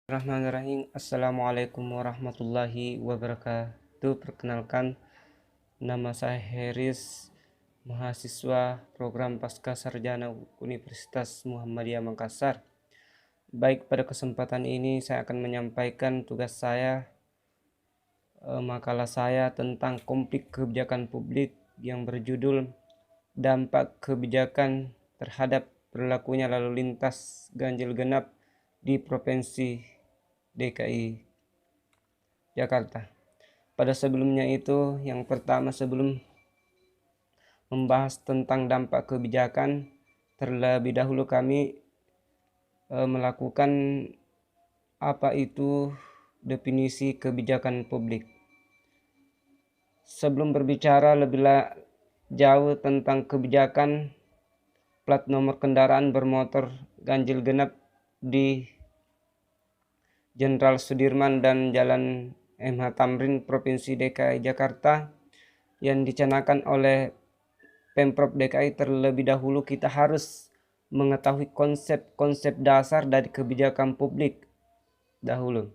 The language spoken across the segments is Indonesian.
Bismillahirrahmanirrahim. Assalamualaikum warahmatullahi wabarakatuh. Perkenalkan, nama saya Heris, mahasiswa program Pasca Sarjana Universitas Muhammadiyah Makassar. Baik, pada kesempatan ini saya akan menyampaikan tugas saya, makalah saya tentang konflik kebijakan publik yang berjudul Dampak Kebijakan Terhadap Berlakunya Lalu Lintas Ganjil Genap di Provinsi DKI Jakarta. Pada sebelumnya itu, yang pertama sebelum membahas tentang dampak kebijakan, terlebih dahulu kami melakukan apa itu definisi kebijakan publik. Sebelum berbicara lebih jauh tentang kebijakan plat nomor kendaraan bermotor ganjil genap di Jenderal Sudirman dan Jalan MH Tamrin, Provinsi DKI Jakarta yang dicanangkan oleh Pemprov DKI, terlebih dahulu kita harus mengetahui konsep-konsep dasar dari kebijakan publik dahulu.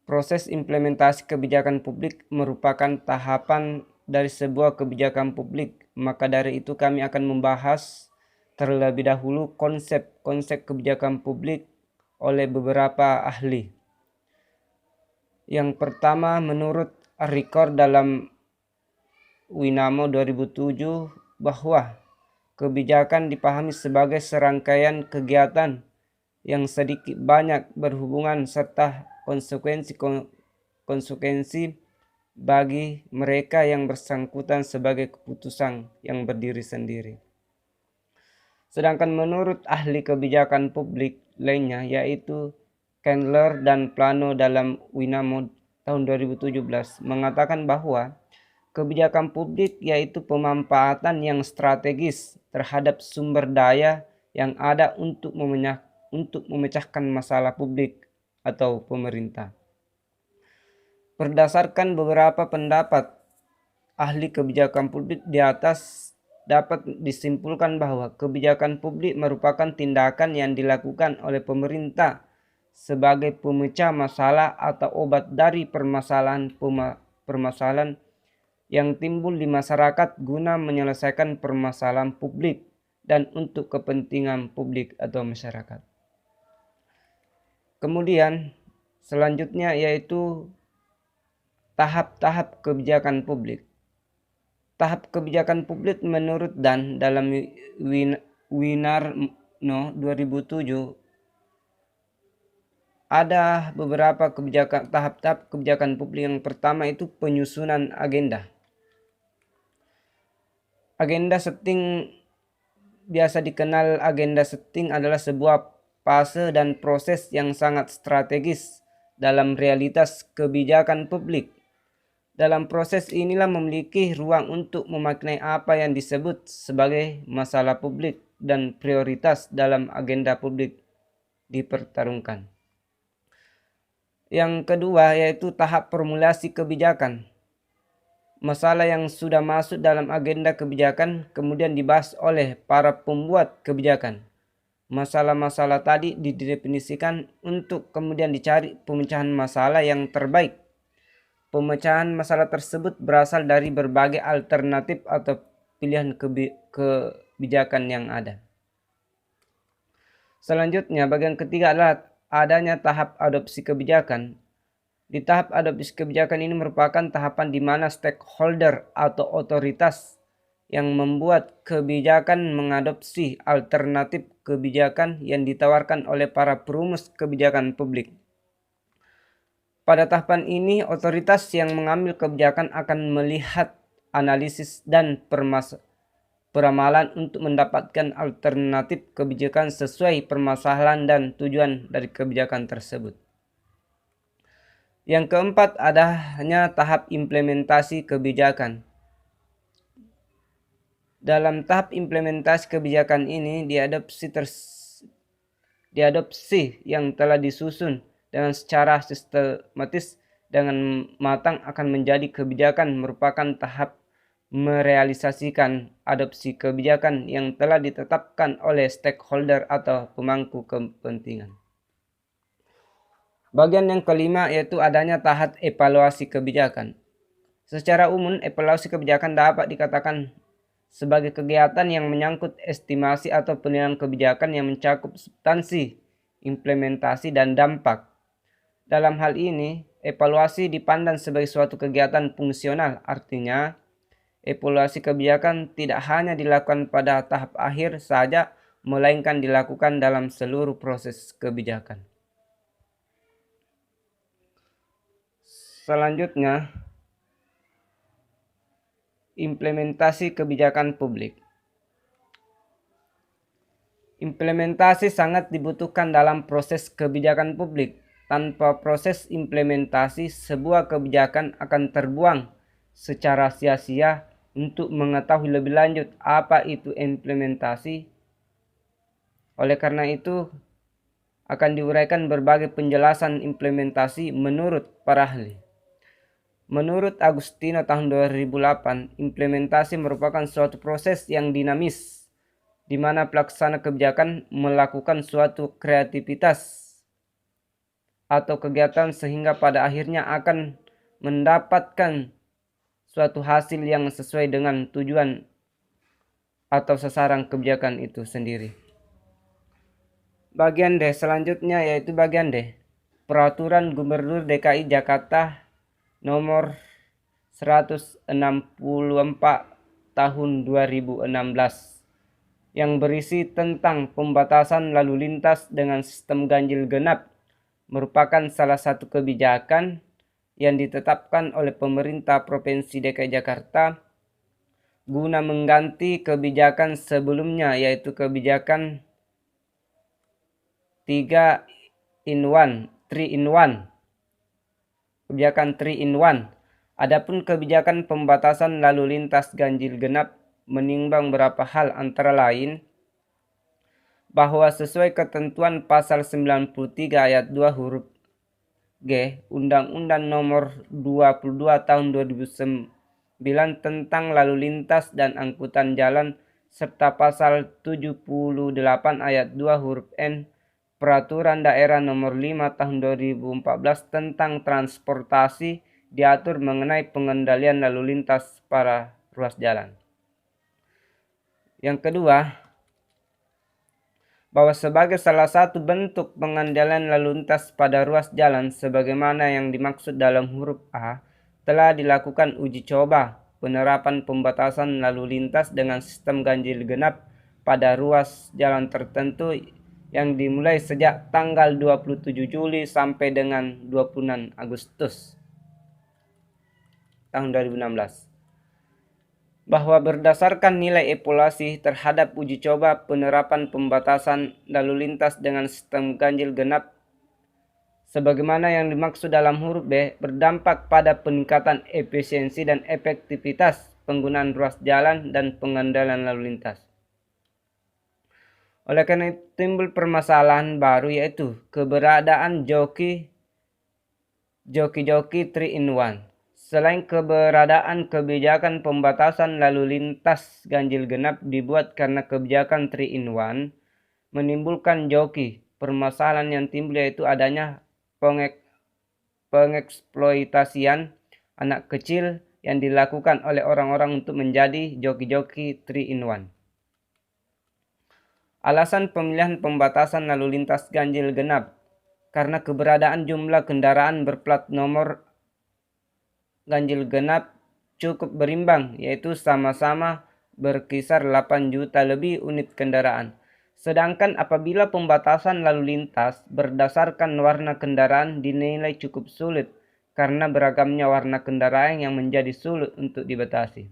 Proses implementasi kebijakan publik merupakan tahapan dari sebuah kebijakan publik. Maka dari itu kami akan membahas terlebih dahulu konsep-konsep kebijakan publik oleh beberapa ahli. Yang pertama, menurut record dalam Winamo 2007 bahwa kebijakan dipahami sebagai serangkaian kegiatan yang sedikit banyak berhubungan serta konsekuensi bagi mereka yang bersangkutan sebagai keputusan yang berdiri sendiri. Sedangkan menurut ahli kebijakan publik lainnya, yaitu Kendler dan Plano dalam Winamo tahun 2017 mengatakan bahwa kebijakan publik yaitu pemanfaatan yang strategis terhadap sumber daya yang ada untuk memecahkan masalah publik atau pemerintah. Berdasarkan beberapa pendapat ahli kebijakan publik di atas, dapat disimpulkan bahwa kebijakan publik merupakan tindakan yang dilakukan oleh pemerintah sebagai pemecah masalah atau obat dari permasalahan yang timbul di masyarakat guna menyelesaikan permasalahan publik dan untuk kepentingan publik atau masyarakat. Kemudian selanjutnya yaitu tahap-tahap kebijakan publik. Tahap kebijakan publik menurut Dan dalam Winarno 2007 ada beberapa tahap-tahap kebijakan publik. Yang pertama itu penyusunan agenda. Agenda setting, biasa dikenal agenda setting, adalah sebuah fase dan proses yang sangat strategis dalam realitas kebijakan publik. Dalam proses inilah memiliki ruang untuk memaknai apa yang disebut sebagai masalah publik dan prioritas dalam agenda publik dipertarungkan. Yang kedua yaitu tahap formulasi kebijakan. Masalah yang sudah masuk dalam agenda kebijakan kemudian dibahas oleh para pembuat kebijakan. Masalah-masalah tadi didefinisikan untuk kemudian dicari pemecahan masalah yang terbaik. Pemecahan masalah tersebut berasal dari berbagai alternatif atau pilihan kebijakan yang ada. Selanjutnya, bagian ketiga adalah adanya tahap adopsi kebijakan. Di tahap adopsi kebijakan ini merupakan tahapan di mana stakeholder atau otoritas yang membuat kebijakan mengadopsi alternatif kebijakan yang ditawarkan oleh para perumus kebijakan publik. Pada tahapan ini, otoritas yang mengambil kebijakan akan melihat analisis dan peramalan untuk mendapatkan alternatif kebijakan sesuai permasalahan dan tujuan dari kebijakan tersebut. Yang keempat, adanya tahap implementasi kebijakan. Dalam tahap implementasi kebijakan ini, diadopsi yang telah disusun dengan secara sistematis dengan matang akan menjadi kebijakan, merupakan tahap merealisasikan adopsi kebijakan yang telah ditetapkan oleh stakeholder atau pemangku kepentingan. Bagian yang kelima yaitu adanya tahap evaluasi kebijakan. Secara umum, evaluasi kebijakan dapat dikatakan sebagai kegiatan yang menyangkut estimasi atau penilaian kebijakan yang mencakup substansi, implementasi, dan dampak. Dalam hal ini, evaluasi dipandang sebagai suatu kegiatan fungsional, artinya evaluasi kebijakan tidak hanya dilakukan pada tahap akhir saja, melainkan dilakukan dalam seluruh proses kebijakan. Selanjutnya, implementasi kebijakan publik. Implementasi sangat dibutuhkan dalam proses kebijakan publik. Tanpa proses implementasi, sebuah kebijakan akan terbuang secara sia-sia. Untuk mengetahui lebih lanjut apa itu implementasi, oleh karena itu akan diuraikan berbagai penjelasan implementasi menurut para ahli. Menurut Agustino tahun 2008, implementasi merupakan suatu proses yang dinamis di mana pelaksana kebijakan melakukan suatu kreativitas atau kegiatan sehingga pada akhirnya akan mendapatkan suatu hasil yang sesuai dengan tujuan atau sasaran kebijakan itu sendiri. Bagian D selanjutnya yaitu bagian D. Peraturan Gubernur DKI Jakarta nomor 164 tahun 2016 yang berisi tentang pembatasan lalu lintas dengan sistem ganjil genap merupakan salah satu kebijakan yang ditetapkan oleh pemerintah Provinsi DKI Jakarta guna mengganti kebijakan sebelumnya, yaitu kebijakan 3 in 1, kebijakan 3 in 1. Adapun kebijakan pembatasan lalu lintas ganjil genap menimbang beberapa hal, antara lain bahwa sesuai ketentuan pasal 93 ayat 2 huruf G Undang-Undang nomor 22 tahun 2009 tentang lalu lintas dan angkutan jalan serta pasal 78 ayat 2 huruf N Peraturan Daerah nomor 5 tahun 2014 tentang transportasi diatur mengenai pengendalian lalu lintas pada ruas jalan. Yang kedua, bahwa sebagai salah satu bentuk pengendalian lalu lintas pada ruas jalan sebagaimana yang dimaksud dalam huruf A, telah dilakukan uji coba penerapan pembatasan lalu lintas dengan sistem ganjil genap pada ruas jalan tertentu yang dimulai sejak tanggal 27 Juli sampai dengan 26 Agustus tahun 2016. Bahwa berdasarkan nilai evaluasi terhadap uji coba penerapan pembatasan lalu lintas dengan sistem ganjil genap sebagaimana yang dimaksud dalam huruf B, berdampak pada peningkatan efisiensi dan efektivitas penggunaan ruas jalan dan pengendalian lalu lintas. Oleh karena itu timbul permasalahan baru, yaitu keberadaan joki 3 in 1. Selain keberadaan kebijakan pembatasan lalu lintas ganjil genap dibuat karena kebijakan 3 in 1 menimbulkan joki. Permasalahan yang timbul yaitu adanya pengeksploitasian anak kecil yang dilakukan oleh orang-orang untuk menjadi joki-joki 3 in 1. Alasan pemilihan pembatasan lalu lintas ganjil genap karena keberadaan jumlah kendaraan berplat nomor ganjil genap cukup berimbang, yaitu sama-sama berkisar 8 juta lebih unit kendaraan. Sedangkan apabila pembatasan lalu lintas berdasarkan warna kendaraan dinilai cukup sulit karena beragamnya warna kendaraan yang menjadi sulit untuk dibatasi.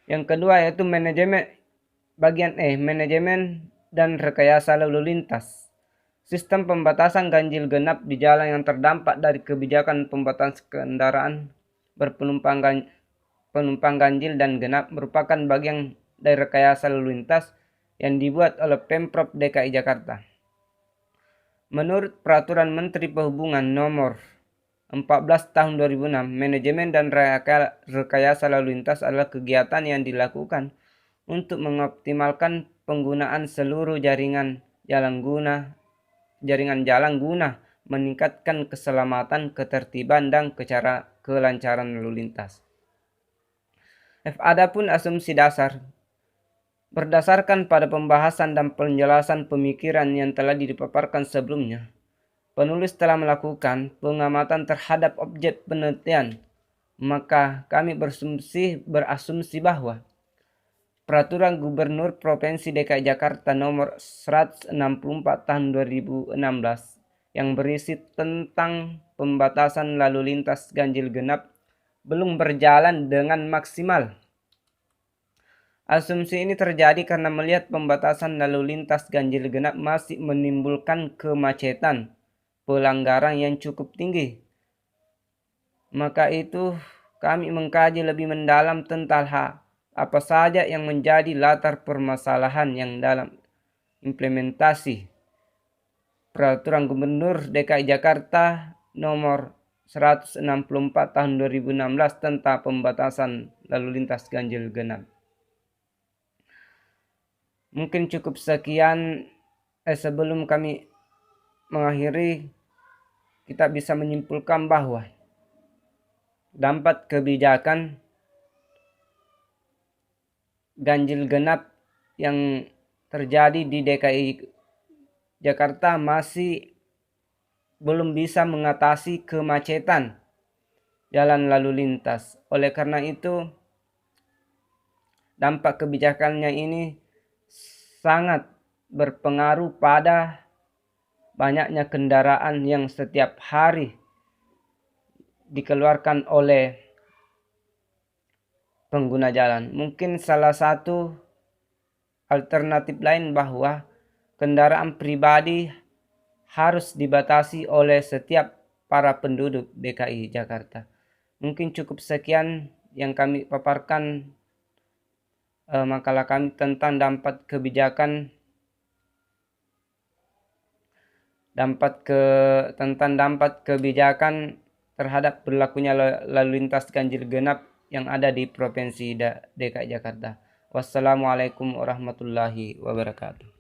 Yang kedua yaitu manajemen bagian E, manajemen dan rekayasa lalu lintas. Sistem pembatasan ganjil genap di jalan yang terdampak dari kebijakan pembatasan kendaraan penumpang ganjil dan genap merupakan bagian dari rekayasa lalu lintas yang dibuat oleh Pemprov DKI Jakarta. Menurut Peraturan Menteri Perhubungan nomor 14 tahun 2006, manajemen dan rekayasa lalu lintas adalah kegiatan yang dilakukan untuk mengoptimalkan penggunaan seluruh jaringan jalan guna meningkatkan keselamatan, ketertiban, dan kelancaran lalu lintas. Adapun asumsi dasar, berdasarkan pada pembahasan dan penjelasan pemikiran yang telah dipaparkan sebelumnya, penulis telah melakukan pengamatan terhadap objek penelitian, maka kami berasumsi bahwa Peraturan Gubernur Provinsi DKI Jakarta Nomor 164 Tahun 2016 yang berisi tentang pembatasan lalu lintas ganjil genap belum berjalan dengan maksimal. Asumsi ini terjadi karena melihat pembatasan lalu lintas ganjil genap masih menimbulkan kemacetan, pelanggaran yang cukup tinggi. Maka itu kami mengkaji lebih mendalam tentang apa saja yang menjadi latar permasalahan yang dalam implementasi Peraturan Gubernur DKI Jakarta Nomor 164 Tahun 2016 tentang pembatasan lalu lintas ganjil genap. Mungkin cukup sekian. Sebelum kami mengakhiri, kita bisa menyimpulkan bahwa dampak kebijakan ganjil genap yang terjadi di DKI Jakarta masih belum bisa mengatasi kemacetan jalan lalu lintas. Oleh karena itu, dampak kebijakannya ini sangat berpengaruh pada banyaknya kendaraan yang setiap hari dikeluarkan oleh pengguna jalan. Mungkin salah satu alternatif lain bahwa kendaraan pribadi harus dibatasi oleh setiap para penduduk DKI Jakarta. Mungkin cukup sekian yang kami paparkan makalah kami tentang dampak kebijakan terhadap berlakunya lalu lintas ganjil genap yang ada di Provinsi DKI Jakarta. Wassalamualaikum warahmatullahi wabarakatuh.